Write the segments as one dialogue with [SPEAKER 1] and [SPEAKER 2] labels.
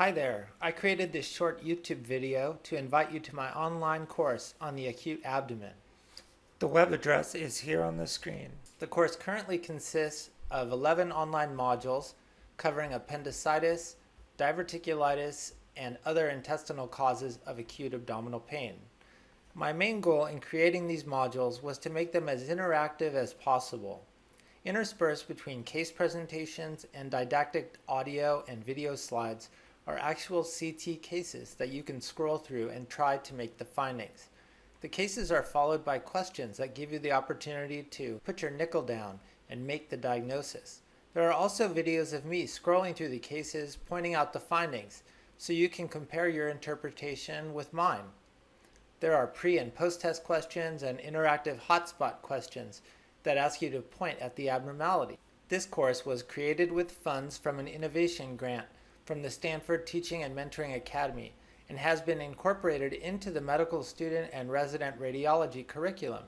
[SPEAKER 1] Hi there. I created this short YouTube video to invite you to my online course on the acute abdomen.
[SPEAKER 2] The web address is here on the screen.
[SPEAKER 1] The course currently consists of 11 online modules covering appendicitis, diverticulitis, and other intestinal causes of acute abdominal pain. My main goal in creating these modules was to make them as interactive as possible. Interspersed between case presentations and didactic audio and video slides are actual CT cases that you can scroll through and try to make the findings. The cases are followed by questions that give you the opportunity to put your nickel down and make the diagnosis. There are also videos of me scrolling through the cases, pointing out the findings, so you can compare your interpretation with mine. There are pre- and post-test questions and interactive hotspot questions that ask you to point at the abnormality. This course was created with funds from an innovation grant from the Stanford Teaching and Mentoring Academy and has been incorporated into the medical student and resident radiology curriculum.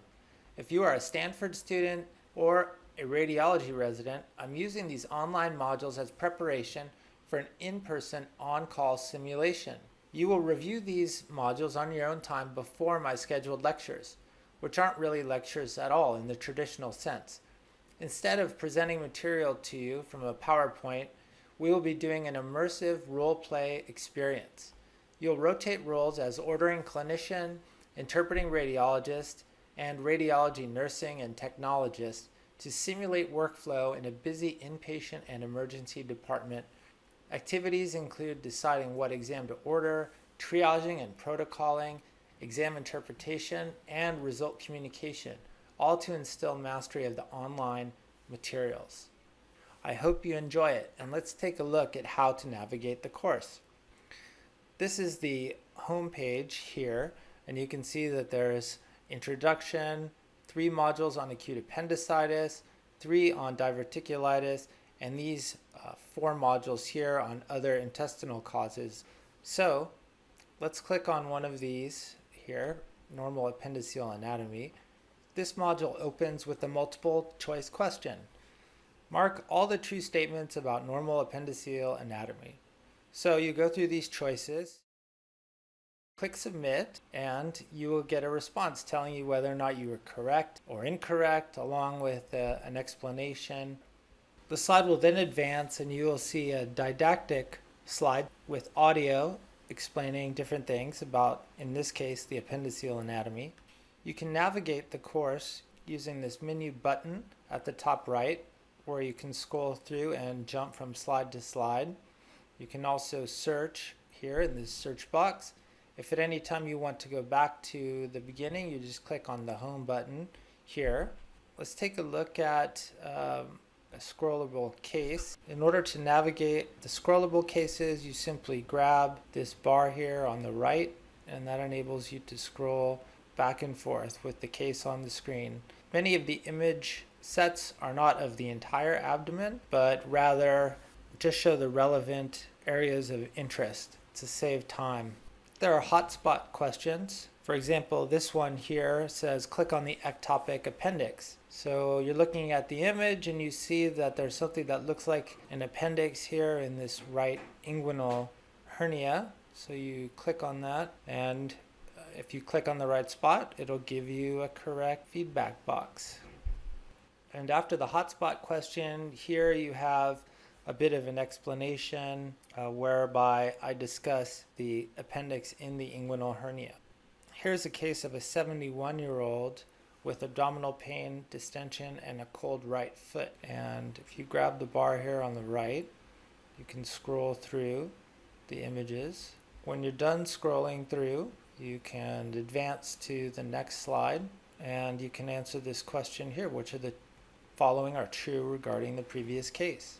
[SPEAKER 1] If you are a Stanford student or a radiology resident, I'm using these online modules as preparation for an in-person on-call simulation. You will review these modules on your own time before my scheduled lectures, which aren't really lectures at all in the traditional sense. Instead of presenting material to you from a PowerPoint, we will be doing an immersive role-play experience. You'll rotate roles as ordering clinician, interpreting radiologist, and radiology nursing and technologist to simulate workflow in a busy inpatient and emergency department. Activities include deciding what exam to order, triaging and protocoling, exam interpretation, and result communication, all to instill mastery of the online materials. I hope you enjoy it, and let's take a look at how to navigate the course. This is the home page here, and you can see that there's introduction, 3 modules on acute appendicitis, 3 on diverticulitis, and these 4 modules here on other intestinal causes. So let's click on one of these here, normal appendiceal anatomy. This module opens with a multiple choice question. Mark all the true statements about normal appendiceal anatomy. So you go through these choices, click submit, and you will get a response telling you whether or not you were correct or incorrect, along with an explanation. The slide will then advance and you will see a didactic slide with audio explaining different things about, in this case, the appendiceal anatomy. You can navigate the course using this menu button at the top right, where you can scroll through and jump from slide to slide. You can also search here in this search box. If at any time you want to go back to the beginning, you just click on the home button here. Let's take a look at a scrollable case. In order to navigate the scrollable cases, you simply grab this bar here on the right, and that enables you to scroll back and forth with the case on the screen. Many of the image sets are not of the entire abdomen, but rather just show the relevant areas of interest to save time. There are hotspot questions. For example, this one here says click on the ectopic appendix. So you're looking at the image and you see that there's something that looks like an appendix here in this right inguinal hernia. So you click on that, and if you click on the right spot, it'll give you a correct feedback box. And after the hotspot question, here you have a bit of an explanation whereby I discuss the appendix in the inguinal hernia. Here's a case of a 71-year-old with abdominal pain, distension, and a cold right foot. And if you grab the bar here on the right, you can scroll through the images. When you're done scrolling through, you can advance to the next slide, and you can answer this question here: which of the following are true regarding the previous case?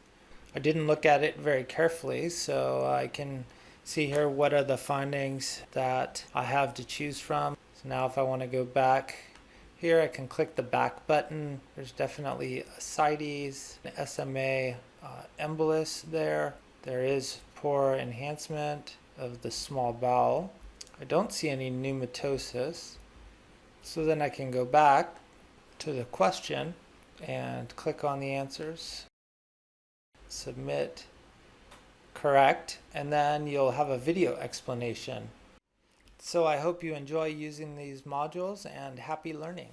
[SPEAKER 1] I didn't look at it very carefully, so I can see here what are the findings that I have to choose from. So now if I want to go back here, I can click the back button. There's definitely ascites, an SMA embolus there. There is poor enhancement of the small bowel. I don't see any pneumatosis. So then I can go back to the question and click on the answers. Submit Correct. And then you'll have a video explanation. So I hope you enjoy using these modules and happy learning.